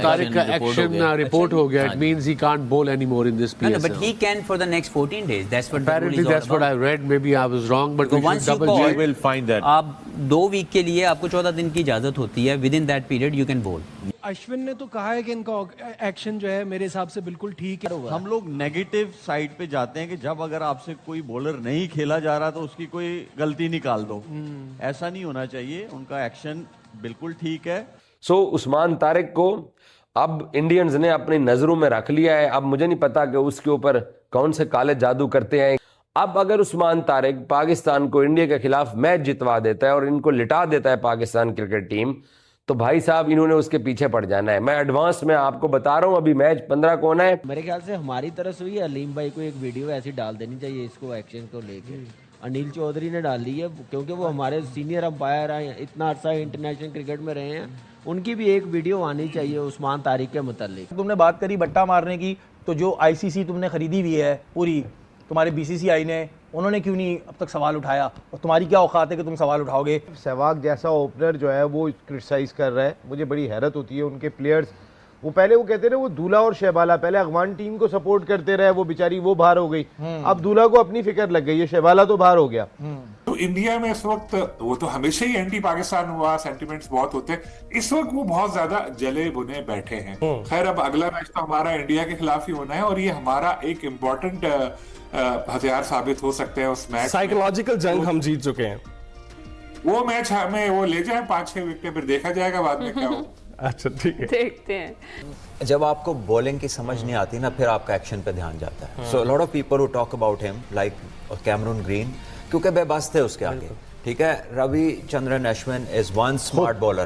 तारिक का action report हो गया. It means he can't bowl anymore in this PSL. No, but he can for the next 14 days. That's what apparently that's what I read. Maybe I was wrong, but we should double check. We will find that. आप 2 week के लिए आपको 14 दिन की इजाजत होती है. Within that period you can bowl. Ashwin ने तो कहा है कि इनका एक्शन जो है मेरे हिसाब से बिल्कुल ठीक है. हम लोग नेगेटिव साइड पे जाते हैं कि जब अगर आपसे कोई बॉलर नहीं खेला जा रहा तो उसकी कोई गलती निकाल दो. ऐसा नहीं होना चाहिए. उनका एक्शन बिल्कुल ठीक है. सो उस्मान तारिक को अब इंडियंस ने अपनी नजरों में रख लिया है. अब मुझे नहीं पता कि उसके ऊपर कौन से काले जादू करते हैं. अब अगर उस्मान तारिक पाकिस्तान को इंडिया के खिलाफ मैच जितवा देता है और इनको लिटा देता है पाकिस्तान क्रिकेट टीम, तो भाई साहब इन्होंने उसके पीछे पड़ जाना है. मैं एडवांस में आपको बता रहा हूं, अभी मैच 15 को होना है. मेरे ख्याल से हमारी तरफ से भी अलीम भाई को एक वीडियो ऐसी डाल देनी चाहिए इसको एक्शन को लेके. अनिल चौधरी ने डाल दी है क्योंकि वो हमारे सीनियर अंपायर हैं, इतना अर्सा इंटरनेशनल क्रिकेट में रहे हैं. उनकी भी एक वीडियो आनी चाहिए उस्मान तारिक के मुतालिक. तुमने बात करी बट्टा मारने की, तो जो आईसीसी तुमने खरीदी हुई है पूरी, तुम्हारे बीसीसीआई ने, उन्होंने क्यों नहीं अब तक सवाल उठाया? और तुम्हारी क्या औकात है कि तुम सवाल उठाओगे? सहवाग जैसा ओपनर जो है वो क्रिटिसाइज कर रहा है. मुझे बड़ी हैरत होती है उनके प्लेयर्स. वो पहले वो कहते रहे वो दूल्हा और शहबाला, पहले अफगान टीम को सपोर्ट करते रहे, वो बेचारी वो बाहर हो गई. अब दूल्हा को अपनी फिक्र लग गई है, शहबाला तो बाहर हो गया. तो इंडिया में इस वक्त वो तो हमेशा ही एंटी पाकिस्तान हुआ, सेंटिमेंट्स बहुत होते हैं. इस वक्त वो बहुत ज्यादा जले बुने बैठे हैं. खैर अब अगला मैच तो हमारा इंडिया के खिलाफ ही होना है और ये हमारा एक इम्पोर्टेंट हथियार साबित हो सकते हैं. उस मैच साइकोलॉजिकल जंग हम जीत चुके हैं. वो मैच हमें वो ले जाए 5-6 विकेट, फिर देखा जाएगा बाद में क्या हो. अच्छा ठीक है, देखते हैं. जब आपको बॉलिंग की समझ नहीं आती ना, फिर आपका एक्शन पे ध्यान जाता है. So lot of people who talk about him like Cameron Green, क्योंकि बेबस थे उसके आगे. ठीक है, Ravichandran Ashwin is one smart bowler.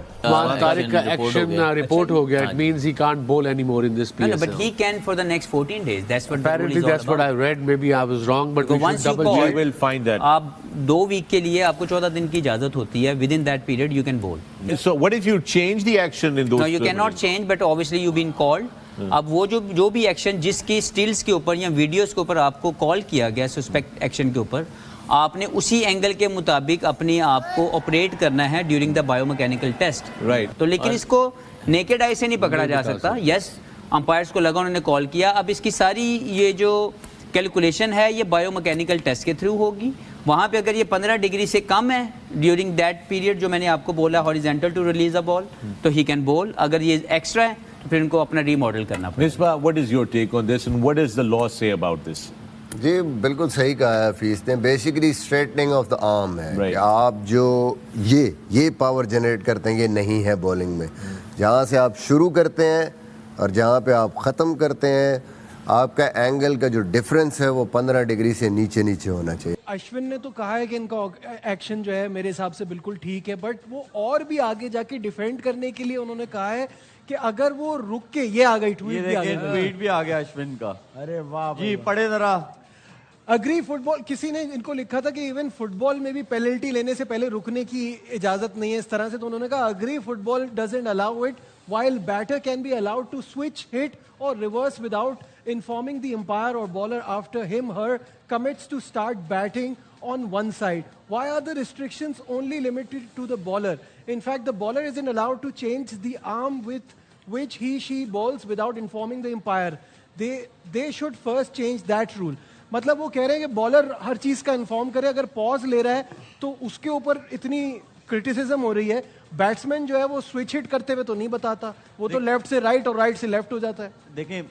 Tariq का एक्शन रिपोर्ट हो गया. It means he can't bowl anymore in this PSL. No, but he can for the next 14 days. That's what apparently that's what I read. Maybe I was wrong, but we should double check. We will find that. आप 2 week के लिए आपको 14 दिन की इजाजत होती है. Within that period you can bowl. So what if you change the action in those? No, you cannot change, but obviously you've been called. अब वो जो भी एक्शन जिसकी स्टिल्स के ऊपर या वीडियोस के ऊपर आपको कॉल किया गया सस्पेक्ट एक्शन के ऊपर, आपने उसी एंगल के मुताबिक अपने आप को ऑपरेट करना है during the biomechanical test. Right. तो लेकिन इसको नेकेड आई से नहीं पकड़ा जा सकता. यस, अंपायर्स को लगा, उन्होंने कॉल किया. अब इसकी सारी ये जो कैलकुलेशन है ये बायोमैकेनिकल टेस्ट के थ्रू होगी. वहाँ पे अगर ये 15 डिग्री से कम है ड्यूरिंग दैट पीरियड जो मैंने आपको बोला horizontal to release a ball, तो ही कैन बोल. अगर ये एक्स्ट्रा है तो फिर इनको अपना रीमॉडल करना पड़ेगा. Misbah, what is your take on this and what is the law say about this? जी बिल्कुल सही कहा है हफीज ने. Basically straightening of the arm है. right. आप जो ये पावर जनरेट करते हैं ये नहीं है बॉलिंग में. जहाँ से आप शुरू करते हैं और जहाँ पे आप ख़त्म करते हैं, आपका एंगल का जो डिफरेंस है वो 15 डिग्री से नीचे होना चाहिए. अश्विन ने तो कहा है कि इनका एक्शन जो है मेरे हिसाब से बिल्कुल ठीक है, बट वो और भी आगे जाके डिफेंड करने के लिए उन्होंने कहा है कि अगर वो रुक के, ये आ गई ट्वीट भी आ गया अश्विन का. अरे वाह जी, पढ़े जरा. अग्री फुटबॉल, किसी ने इनको लिखा था कि इवन फुटबॉल में भी पेनल्टी लेने से पहले रुकने की इजाजत नहीं है इस तरह से. तो उन्होंने कहा agree football doesn't allow it, while batter can be allowed to switch, hit or reverse without informing the umpire or bowler after him/her commits to start batting on one side. Why are the restrictions only limited to the bowler? In fact, the bowler isn't allowed to change the arm with which he/she bowls without informing the umpire. They should first change that rule. मतलब वो कह रहे हैं कि bowler हर चीज का inform करे. अगर पॉज ले रहा है तो उसके ऊपर इतनी क्रिटिसिज्म हो रही है. बैट्समैन जो है वो स्विच हिट करते हुए तो नहीं बताता, वो तो लेफ्ट से राइट और राइट से लेफ्ट हो जाता है. देखें,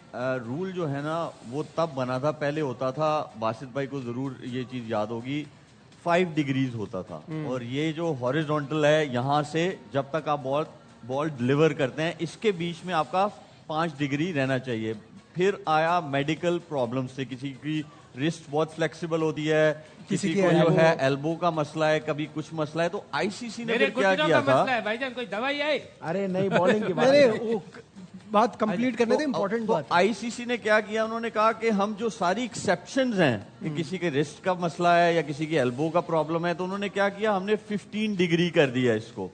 रूल जो है ना वो तब बना था, पहले होता था, बासित भाई को जरूर ये चीज याद होगी, 5 डिग्रीज होता था. और ये जो हॉरिजॉन्टल है, यहाँ से जब तक आप बॉल डिलीवर करते हैं इसके बीच में आपका 5 डिग्री रहना चाहिए. फिर आया मेडिकल प्रॉब्लम से, किसी की रिस्ट बहुत फ्लेक्सिबल होती है, किसी को जो है एल्बो का मसला है, कभी कुछ मसला है. तो आईसीसी ने फिर क्या किया था? भाईजान कोई दवाई है? अरे नहीं, बॉलिंग की बात कंप्लीट करने दे, इंपॉर्टेंट बात. आईसीसी ने क्या किया, उन्होंने कहा कि हम जो सारी एक्सेप्शंस हैं कि किसी के रिस्ट का मसला है या किसी की एल्बो का प्रॉब्लम है, तो उन्होंने क्या किया, हमने 15 डिग्री कर दिया इसको.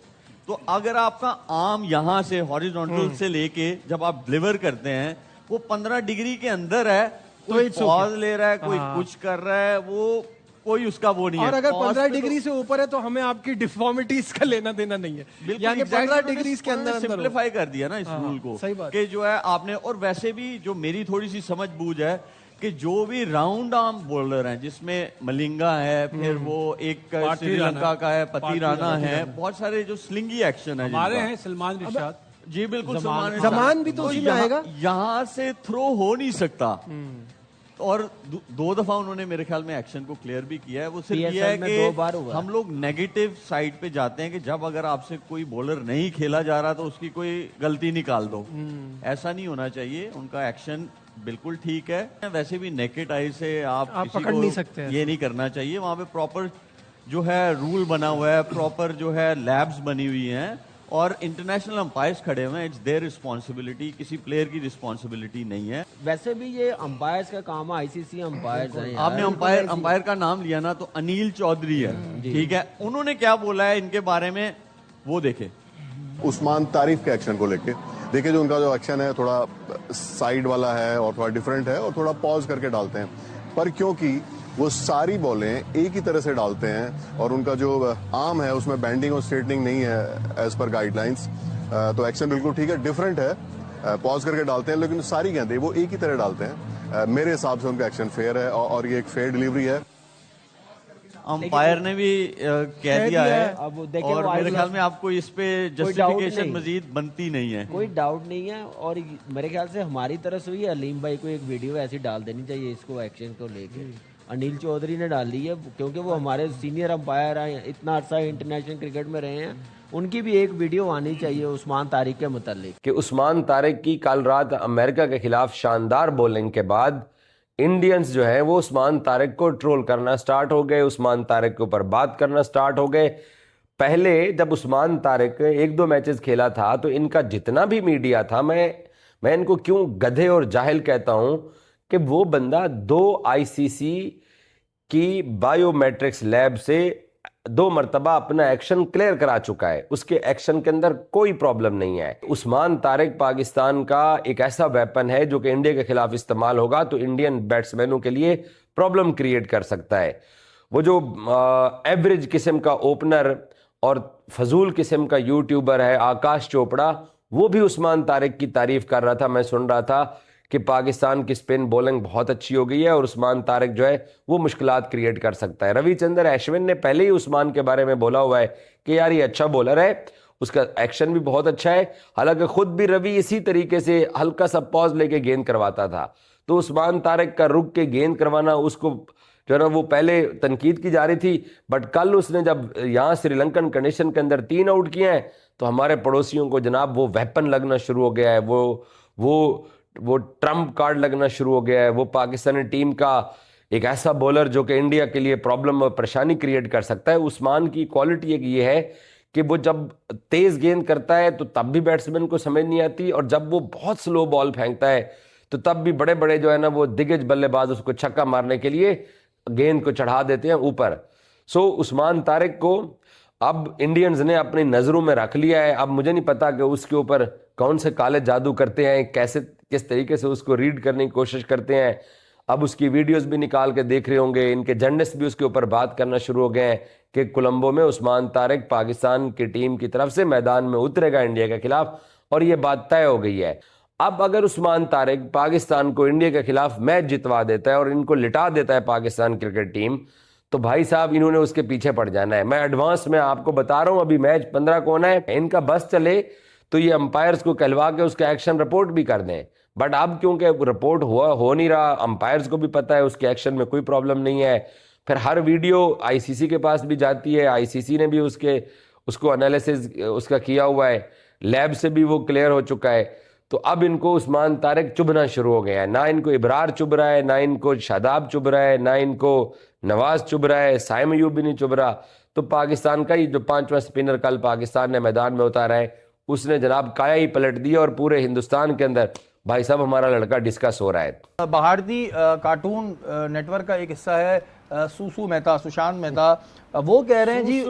तो अगर आपका आर्म यहाँ से हॉरिजॉन्टल से लेके जब आप डिलीवर करते हैं वो 15 डिग्री के अंदर है, कोई पॉज ले रहा है, कोई कुछ कर रहा है, वो कोई उसका वो नहीं है। और अगर Pause 15 पे तो- डिग्री से ऊपर है तो हमें आपकी डिफॉर्मिटीज का लेना देना नहीं है, यानी 15 डिग्री के अंदर अंदर सिंप्लीफाई कर दिया ना इस रूल को, सही बात। कि जो है आपने, और वैसे भी जो मेरी थोड़ी सी समझ बूझ है कि जो भी राउंड आर्म बॉलर हैं, जिसमें मलिंगा है, फिर वो एक श्रीलंका का है, पति राणा है, बहुत सारे जो स्लिंगी एक्शन है हमारे जिनका। हैं सलमान रिशाद, जी बिल्कुल, जमान भी तो उसी में आएगा। यहाँ से थ्रो हो नहीं सकता। और दो दफा उन्होंने मेरे ख्याल में एक्शन को क्लियर भी किया है। वो सिर्फ ये है PSL में 2 बार कि हुआ है। हम लोग नेगेटिव साइड पे जाते हैं कि जब अगर आपसे कोई बॉलर नहीं खेला जा रहा तो उसकी कोई गलती निकाल दो। ऐसा नहीं होना चाहिए। उनका एक्शन बिल्कुल ठीक है। वैसे भी नेकेड आई से आप किसी पकड़ को नहीं सकते। ये नहीं करना चाहिए। वहां पे प्रॉपर जो है रूल बना हुआ है, प्रॉपर जो है लैब्स बनी हुई हैं, और इंटरनेशनल अंपायर्स खड़े हुए हैं। इट्स देयर रिस्पॉन्सिबिलिटी, किसी प्लेयर की रिस्पॉन्सिबिलिटी नहीं है। वैसे भी ये अंपायर्स का काम है, आईसीसी अंपायर्स हैं यार। आपने अंपायर का नाम लिया ना, तो अनिल चौधरी है, ठीक है। उन्होंने क्या बोला है इनके बारे में वो देखे। उस्मान तारिक के एक्शन को लेके देखिए, जो उनका जो एक्शन है थोड़ा साइड वाला है और थोड़ा डिफरेंट है और थोड़ा पॉज करके डालते हैं, पर क्योंकि वो सारी बॉलें एक ही तरह से डालते हैं और उनका जो आर्म है उसमें बैंडिंग और स्ट्रेटनिंग नहीं है एज पर गाइडलाइंस, तो एक्शन बिल्कुल ठीक है, डिफरेंट है, पॉज करके डालते हैं, लेकिन सारी गेंदें वो एक ही तरह डालते हैं। मेरे हिसाब से उनका एक्शन फेयर है और ये एक फेयर डिलीवरी है। अंपायर ने भी कह दिया है। अब देखिए, और वो मेरे आइडिया- ख्याल में आपको इस पे जस्टिफिकेशन मजीद बनती नहीं है। कोई डाउट नहीं है। और मेरे ख्याल से हमारी तरफ से भी अलीम भाई को एक वीडियो ऐसी डाल देनी चाहिए इसको एक्शन को लेके। अनिल चौधरी ने डाली है क्योंकि वो हमारे सीनियर अंपायर हैं, इतना अर्सा इंटरनेशनल क्रिकेट में रहे हैं। उनकी भी एक वीडियो आनी चाहिए उस्मान तारिक के मुतालिक। कि उस्मान तारिक की कल रात अमेरिका के खिलाफ शानदार बॉलिंग के बाद इंडियंस जो है वो उस्मान तारिक को ट्रोल करना स्टार्ट हो गए, उस्मान तारिक के ऊपर बात करना स्टार्ट हो गए। पहले जब उस्मान तारिक 1-2 मैचेस खेला था तो इनका जितना भी मीडिया था, मैं इनको क्यों गधे और जाहिल कहता हूं कि वो बंदा 2 आईसीसी की बायोमेट्रिक्स लैब से 2 मरतबा अपना एक्शन क्लियर करा चुका है। उसके एक्शन के अंदर कोई प्रॉब्लम नहीं है। उस्मान तारिक पाकिस्तान का एक ऐसा वेपन है जो कि इंडिया के खिलाफ इस्तेमाल होगा तो इंडियन बैट्समैनों के लिए प्रॉब्लम क्रिएट कर सकता है। वो जो एवरेज किस्म का ओपनर और फजूल किस्म का यूट्यूबर है आकाश चोपड़ा, वो भी उस्मान तारिक की तारीफ कर रहा था। मैं सुन रहा था कि पाकिस्तान की स्पिन बॉलिंग बहुत अच्छी हो गई है और उस्मान तारिक जो है वो मुश्किलात क्रिएट कर सकता है। रविचंद्र अश्विन ने पहले ही उस्मान के बारे में बोला हुआ है कि यार ये अच्छा बॉलर है, उसका एक्शन भी बहुत अच्छा है। हालांकि खुद भी रवि इसी तरीके से हल्का सा पॉज लेके गेंद करवाता था, तो उस्मान तारिक का रुक के गेंद करवाना उसको जो है ना वो पहले तनकीद की जा रही थी। बट कल उसने जब यहाँ श्रीलंकन कंडीशन के अंदर 3 आउट किए हैं तो हमारे पड़ोसियों को जनाब वो वेपन लगना शुरू हो गया है, वो ट्रम्प कार्ड लगना शुरू हो गया है। वो पाकिस्तानी टीम का एक ऐसा बॉलर जो कि इंडिया के लिए प्रॉब्लम और परेशानी क्रिएट कर सकता है। उस्मान की क्वालिटी एक ये है कि वो जब तेज गेंद करता है तो तब भी बैट्समैन को समझ नहीं आती, और जब वो बहुत स्लो बॉल फेंकता है तो तब भी बड़े बड़े जो है ना वो दिग्गज बल्लेबाज उसको छक्का मारने के लिए गेंद को चढ़ा देते हैं ऊपर। सो उस्मान तारिक को अब इंडियंस ने अपनी नज़रों में रख लिया है। अब मुझे नहीं पता कि उसके ऊपर कौन से काले जादू करते हैं, कैसे किस तरीके से उसको रीड करने की कोशिश करते हैं। अब उसकी वीडियोस भी निकाल के देख रहे होंगे, इनके जर्नलिस्ट भी उसके ऊपर बात करना शुरू हो गए हैं कि कोलंबो में उस्मान तारिक पाकिस्तान की टीम की तरफ से मैदान में उतरेगा इंडिया के खिलाफ, और ये बात तय हो गई है। अब अगर उस्मान तारिक पाकिस्तान को इंडिया के खिलाफ मैच जितवा देता है और इनको लिटा देता है पाकिस्तान क्रिकेट टीम, तो भाई साहब इन्होंने उसके पीछे पड़ जाना है। मैं एडवांस में आपको बता रहा हूं, अभी मैच 15 को होना है। इनका बस चले तो ये अंपायर्स को कहलवा के उसका एक्शन रिपोर्ट भी कर दें, बट अब क्योंकि रिपोर्ट हो नहीं रहा, अंपायर्स को भी पता है उसके एक्शन में कोई प्रॉब्लम नहीं है। फिर हर वीडियो आईसीसी के पास भी जाती है, आईसीसी ने भी उसको एनालिसिस उसका किया हुआ है, लैब से भी वो क्लियर हो चुका है। तो अब इनको उस्मान तारिक चुभना शुरू हो गया है। ना इनको इब्रार चुभ रहा है, ना इनको शादाब चुभ रहा है, ना इनको नवाज चुभ रहा है, साइम अयूब भी नहीं चुभ रहा। तो पाकिस्तान का ही जो 5वां स्पिनर कल पाकिस्तान ने मैदान में उतारा है, उसने जनाब काया ही पलट दिया और पूरे हिंदुस्तान के अंदर भाई साहब हमारा लड़का डिस्कस हो रहा है। भारतीय कार्टून नेटवर्क का एक हिस्सा है सुसु मेहता, सुशांत मेहता, वो कह रहे हैं जी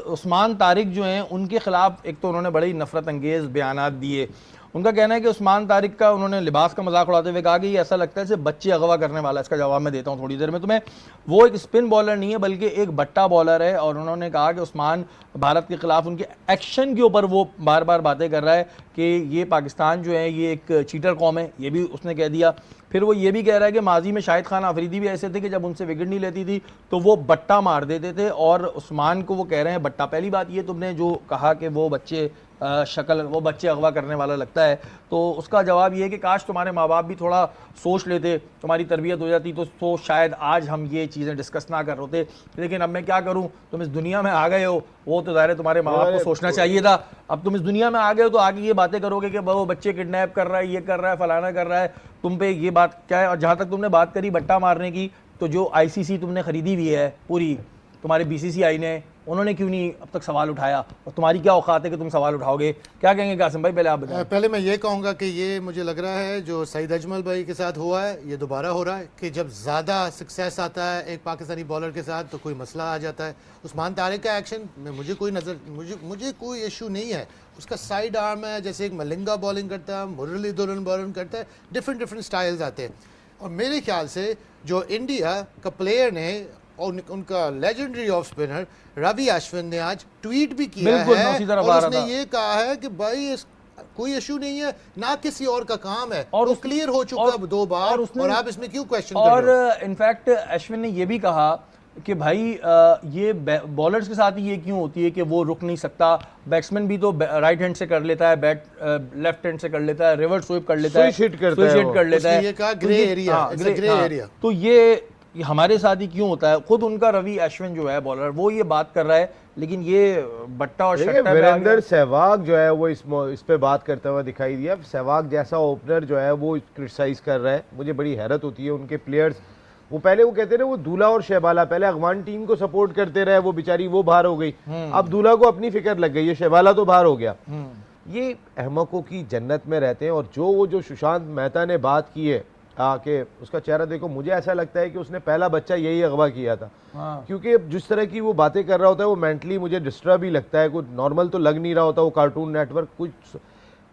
उस्मान तारिक जो हैं उनके खिलाफ एक तो उन्होंने बड़े ही नफरत अंगेज बयानात दिए, उनका कहना है कि उस्मान तारिक का उन्होंने लिबास का मजाक उड़ाते हुए कहा कि ये ऐसा लगता है जैसे बच्चे अगवा करने वाला है। इसका जवाब मैं देता हूँ थोड़ी देर में तुम्हें। वो एक स्पिन बॉलर नहीं है बल्कि एक बट्टा बॉलर है, और उन्होंने कहा कि उस्मान भारत के खिलाफ उनके एक्शन के ऊपर वो बार बार बातें कर रहा है कि ये पाकिस्तान जो है ये एक चीटर कौम है, ये भी उसने कह दिया। फिर वो ये भी कह रहा है कि माजी में शाहिद खान अफरीदी भी ऐसे थे कि जब उनसे विकेट नहीं लेती थी तो वो बट्टा मार देते थे, और उस्मान को वो कह रहे हैं बट्टा। पहली बात ये तुमने जो कहा कि वो बच्चे वो बच्चे अगवा करने वाला लगता है, तो उसका जवाब ये है कि काश तुम्हारे माँ बाप भी थोड़ा सोच लेते, तुम्हारी तरबियत हो जाती तो शायद आज हम ये चीज़ें डिस्कस ना कर होते। लेकिन अब मैं क्या करूँ, तुम इस दुनिया में आ गए हो, वो तो ज़ाहिर है तुम्हारे माँ बाप को सोचना चाहिए था। अब तुम इस दुनिया में आ गए हो तो आगे ये बातें करोगे कि वो बच्चे किडनैप कर रहा है, ये कर रहा है, फलाना कर रहा है, तुम पे ये बात क्या है। और जहाँ तक तुमने बात करी बट्टा मारने की, तो जो ICC तुमने खरीदी हुई है पूरी, तुम्हारे BCCI ने, उन्होंने क्यों नहीं अब तक सवाल उठाया, और तुम्हारी क्या औकात है कि तुम सवाल उठाओगे? क्या कहेंगे कासिम भाई, पहले आप बताएं। पहले मैं ये कहूँगा कि ये मुझे लग रहा है जो सईद अजमल भाई के साथ हुआ है ये दोबारा हो रहा है कि जब ज़्यादा सक्सेस आता है एक पाकिस्तानी बॉलर के साथ तो कोई मसला आ जाता है। उस्मान तारिक का एक्शन में मुझे कोई इशू नहीं है। उसका साइड आर्म है, जैसे एक मलिंगा बॉलिंग करता है, मुरली दुल्हन बॉलिंग करता है, डिफरेंट स्टाइल्स आते हैं। और मेरे ख्याल से जो इंडिया का प्लेयर ने और उनका legendary off spinner Ravi Ashwin ने आज ट्वीट भी किया है और उसने ये कहा है कि भाई कोई इशू नहीं है, ना किसी और का काम है, और उस क्लियर हो चुका है 2 बार, और आप इसमें क्यों क्वेश्चन कर रहे हो? और इनफैक्ट अश्विन ने ये भी कहा कि भाई ये बॉलर्स के साथ ही ये क्यों होती है कि वो रुक नहीं सकता, बैट्समैन भी तो राइट हैंड से कर लेता है, लेफ्ट हैंड से कर लेता है, रिवर्स स्वीप कर लेता है, स्विच हिट कर लेता है, ये कहा ग्रे एरिया। तो ये हमारे साथ ही क्यों होता है? खुद उनका रवि अश्विन जो है बॉलर, वो ये बात कर रहा है, लेकिन ये बट्टा और वीरेंद्र सहवाग जो है वो इस पे बात करता हुआ दिखाई दिया। सहवाग जैसा ओपनर जो है वो क्रिटिसाइज कर रहा है, मुझे बड़ी हैरत होती है। उनके प्लेयर्स वो कहते रहे वो दूल्हा और शहबाला, पहले अफगान टीम को सपोर्ट करते रहे, वो बेचारी वो बाहर हो गई, अब दूल्हा को अपनी फिक्र लग गई है, शहबाला तो बाहर हो गया। ये अहमकों की जन्नत में रहते हैं। और जो सुशांत मेहता ने बात की है कि उसका चेहरा देखो, मुझे ऐसा लगता है कि उसने पहला बच्चा यही अगवा किया था, क्योंकि जिस तरह की वो बातें कर रहा होता है वो मेंटली मुझे डिस्टर्ब ही लगता है, कुछ नॉर्मल तो लग नहीं रहा होता। वो कार्टून नेटवर्क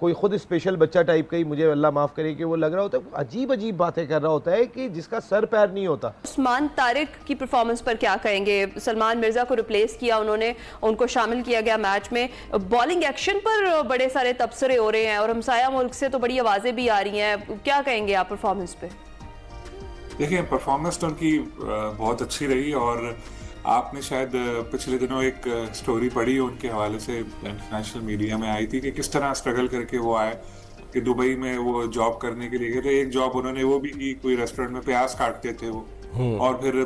कोई खुद स्पेशल बच्चा टाइप का ही, मुझे अल्लाह माफ़ करे कि वो लग रहा होता है, अजीब अजीब बातें कर रहा होता है कि जिसका सर पैर नहीं होता। उस्मान तारिक की परफॉर्मेंस पर क्या कहेंगे? सलमान मिर्जा को रिप्लेस किया उन्होंने, उनको शामिल किया गया मैच में, बॉलिंग एक्शन पर बड़े सारे तबसरे हो रहे हैं और हमसाया मुल्क से तो बड़ी आवाज़ें भी आ रही हैं, क्या कहेंगे आप परफॉर्मेंस पे? देखिए, परफॉर्मेंस तो उनकी बहुत अच्छी रही, और आपने शायद पिछले दिनों एक स्टोरी पढ़ी उनके हवाले से इंटरनेशनल मीडिया में आई थी कि किस तरह स्ट्रगल करके वो आए, कि दुबई में वो जॉब करने के लिए गए थे। एक जॉब उन्होंने वो भी की, कोई रेस्टोरेंट में प्याज काटते थे वो, और फिर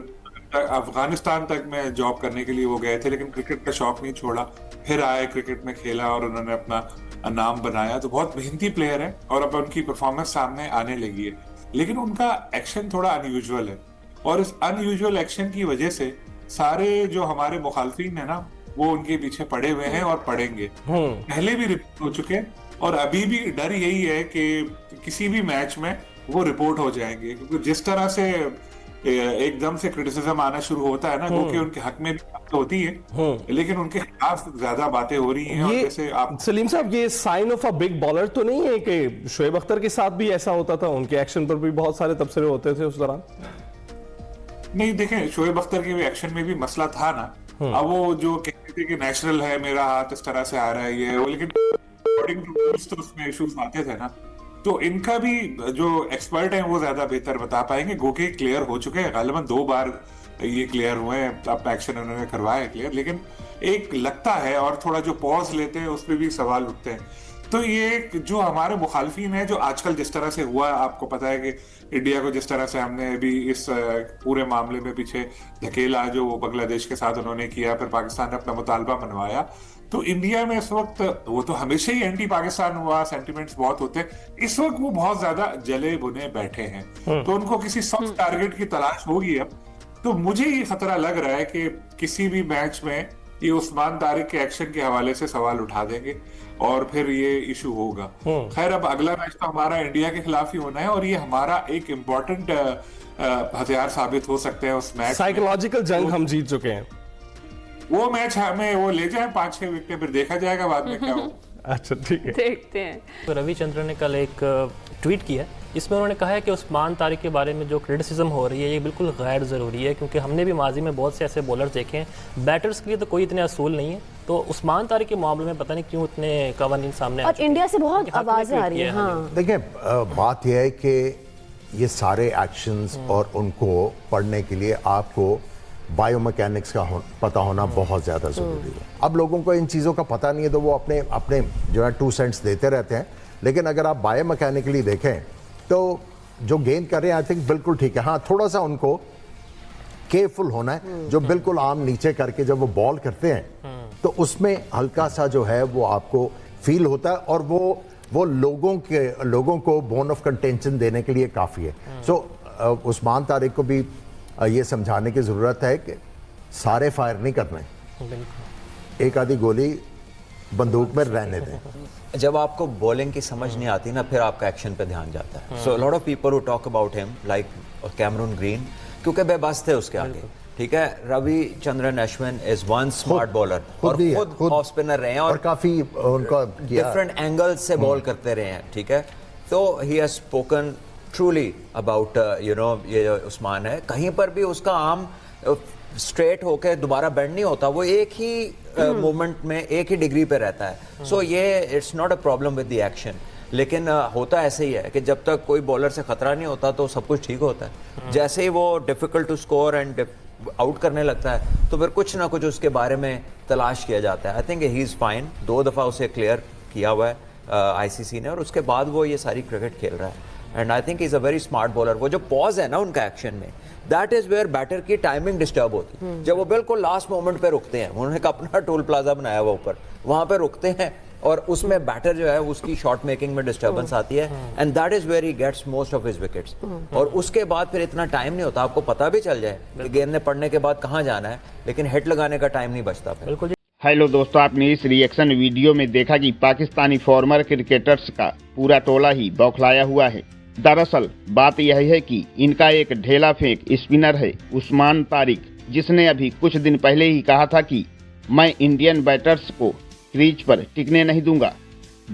अफगानिस्तान तक में जॉब करने के लिए वो गए थे, लेकिन क्रिकेट का शौक नहीं छोड़ा, फिर आए, क्रिकेट में खेला और उन्होंने अपना नाम बनाया। तो बहुत मेहनती प्लेयर है और अब उनकी परफॉर्मेंस सामने आने लगी है, लेकिन उनका एक्शन थोड़ा अनयूजुअल है, और इस अनयूजुअल एक्शन की वजह से सारे जो हमारे मुखालफीन है ना, वो उनके पीछे पड़े हुए हैं और पड़ेंगे। पहले भी रिपोर्ट हो चुके हैं, और अभी भी डर यही है कि किसी भी मैच में वो रिपोर्ट हो जाएंगे, क्योंकि जिस तरह से एकदम से क्रिटिसिज्म आना शुरू होता है ना, क्योंकि उनके हक में भी बात होती है, लेकिन उनके खिलाफ ज्यादा बातें हो रही हैं। ये जैसे आप सलीम साहब, ये sign of a big bowler तो नहीं है कि शोएब अख्तर के साथ भी ऐसा होता था? उनके एक्शन पर भी बहुत सारे तबसरे होते थे उस दौरान। नहीं, देखें, शोएब अख्तर के एक्शन में भी मसला था ना। अब वो जो कहते थे कि नेचुरल है, मेरा हाथ इस तरह से आ रहा है, ये वो, लेकिन अकॉर्डिंग टू रूल्स तो उसमें इश्यूज आते थे ना। तो इनका भी जो एक्सपर्ट है वो ज्यादा बेहतर बता पाएंगे। गोके क्लियर हो चुके हैं, गालिबन 2 बार ये क्लियर हुए हैं, अब एक्शन उन्होंने करवाया क्लियर, लेकिन एक लगता है और थोड़ा जो पॉज लेते हैं उस पर भी सवाल उठते हैं। तो ये जो हमारे मुखालफीन है, जो आजकल जिस तरह से हुआ, आपको पता है कि इंडिया को जिस तरह से हमने अभी इस पूरे मामले में पीछे धकेला, जो वो बांग्लादेश के साथ उन्होंने किया, फिर पाकिस्तान ने अपना मुतालबा मनवाया, तो इंडिया में इस वक्त, वो तो हमेशा ही एंटी पाकिस्तान हुआ, सेंटिमेंट्स बहुत होते हैं, इस वक्त वो बहुत ज्यादा जले बुने बैठे हैं, तो उनको किसी सॉफ्ट टारगेट की तलाश होगी अब। तो मुझे ये खतरा लग रहा है कि किसी भी मैच में ये उस्मान तारिक के एक्शन के हवाले से सवाल उठा देंगे और फिर ये इशू होगा। खैर, अब अगला मैच तो हमारा इंडिया के खिलाफ ही होना है, और ये हमारा एक इम्पोर्टेंट हथियार साबित हो सकते हैं उस मैच। साइकोलॉजिकल जंग हम जीत चुके हैं। वो मैच हमें वो ले जाए 5-6 विकेट, फिर देखा जाएगा बाद में क्या हो। अच्छा ठीक है, देखते हैं। तो रविचंद्रन ने कल एक ट्वीट किया, इसमें उन्होंने कहा है कि उस्मान तारिक के बारे में जो क्रिटिसिज्म हो रही है ये बिल्कुल गैर ज़रूरी है, क्योंकि हमने भी माजी में बहुत से ऐसे बॉलर्स देखे हैं, बैटर्स के लिए तो कोई इतने असूल नहीं है, तो उस्मान तारिक के मामले में पता नहीं क्यों इतने कवानीन सामने और इंडिया से बहुत आवाज़ें आ रही हैं। हाँ देखिए, बात यह है कि ये सारे एक्शंस और उनको पढ़ने के लिए आपको बायोमैकेनिक्स का पता होना बहुत ज़्यादा ज़रूरी है। अब लोगों को इन चीज़ों का पता नहीं है तो वो अपने अपने जो है 2 सेंट्स देते रहते हैं, लेकिन अगर आप बायोमैकेनिकली देखें तो जो गेंद कर रहे हैं आई थिंक बिल्कुल ठीक है। हाँ, थोड़ा सा उनको केयरफुल होना है, जो बिल्कुल आम नीचे करके जब वो बॉल करते हैं तो उसमें हल्का सा जो है वो आपको फील होता है और वो लोगों को बोन ऑफ कंटेंशन देने के लिए काफ़ी है। सो उस्मान तारिक को भी ये समझाने की ज़रूरत है कि सारे फायर नहीं करने, एक आधी गोली बंदूक में रहने दें। जब आपको बॉलिंग की समझ नहीं आती ना, फिर आपका एक्शन पे ध्यान जाता है। So lot of people who talk about him like Cameron Green, क्योंकि बेबस थे उसके आगे, ठीक है। Ravichandran Ashwin is one smart bowler और खुद ऑफ स्पिनर रहे हैं और काफी उनका डिफरेंट एंगल से बॉल करते रहे हैं, ठीक है। तो he has spoken truly about you know, ये उस्मान है, कहीं पर भी उसका आर्म स्ट्रेट होकर दोबारा बेंड नहीं होता, वो एक ही मूवमेंट में एक ही डिग्री पे रहता है। सो ये it's not a problem with the action, लेकिन होता ऐसे ही है कि जब तक कोई बॉलर से खतरा नहीं होता तो सब कुछ ठीक होता है। जैसे ही वो difficult to score and out करने लगता है तो फिर कुछ ना कुछ उसके बारे में तलाश किया जाता है। I think he is fine, 2 दफ़ा उसे क्लियर किया हुआ है आईसीसी ने और उसके बाद वो ये सारी क्रिकेट खेल रहा है। And I think is a very smart bowler. वो जो पॉज है ना उनका एक्शन में, दैट इज़ वेयर बैटर की टाइमिंग डिस्टर्ब होती है, जब वो बिल्कुल लास्ट मोमेंट पे रुकते हैं। उन्होंने अपना टोल प्लाजा बनाया हुआ ऊपर, वहाँ पे रुकते हैं और उसमें बैटर जो है उसकी शॉट मेकिंग में डिस्टर्बेंस आती है and that is where he gets most of his wickets. और उसके बाद फिर इतना टाइम नहीं होता, आपको पता भी चल जाए कि गेंद ने पड़ने के बाद कहाँ जाना है, लेकिन हिट लगाने का टाइम नहीं बचता फिर। बिल्कुल। हेलो दोस्तों, आपने इस रिएक्शन वीडियो में देखा कि पाकिस्तानी फॉर्मर क्रिकेटर्स का पूरा टोला ही बौखलाया हुआ है। दरअसल बात यह है कि इनका एक ढेला फेंक स्पिनर है उस्मान तारिक, जिसने अभी कुछ दिन पहले ही कहा था कि मैं इंडियन बैटर्स को क्रीज पर टिकने नहीं दूंगा।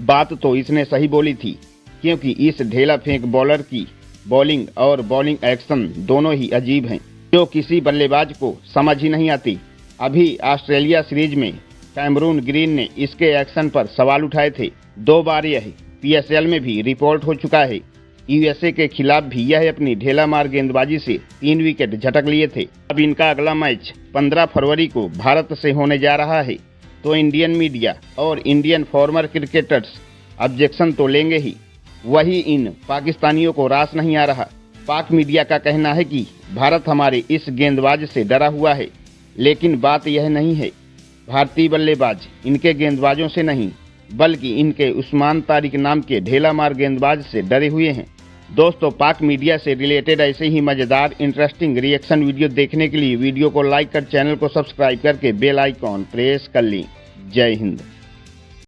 बात तो इसने सही बोली थी, क्योंकि इस ढेला फेंक बॉलर की बॉलिंग और बॉलिंग एक्शन दोनों ही अजीब हैं, जो किसी बल्लेबाज को समझ ही नहीं आती। अभी ऑस्ट्रेलिया सीरीज में कैमरून ग्रीन ने इसके एक्शन पर सवाल उठाए थे। 2 बार यह PSL में भी रिपोर्ट हो चुका है। USA के खिलाफ भी यह अपनी ढेला मार गेंदबाजी से 3 विकेट झटक लिए थे। अब इनका अगला मैच 15 फरवरी को भारत से होने जा रहा है, तो इंडियन मीडिया और इंडियन फॉर्मर क्रिकेटर्स ऑब्जेक्शन तो लेंगे ही, वही इन पाकिस्तानियों को रास नहीं आ रहा। पाक मीडिया का कहना है कि भारत हमारे इस गेंदबाज से डरा हुआ है, लेकिन बात यह नहीं है। भारतीय बल्लेबाज इनके गेंदबाजों से नहीं, बल्कि इनके उस्मान तारिक नाम के ढेला मार गेंदबाज से डरे हुए हैं। दोस्तों, पाक मीडिया से रिलेटेड ऐसे ही मज़ेदार इंटरेस्टिंग रिएक्शन वीडियो देखने के लिए वीडियो को लाइक कर चैनल को सब्सक्राइब करके बेल आइकॉन प्रेस कर लें। जय हिंद।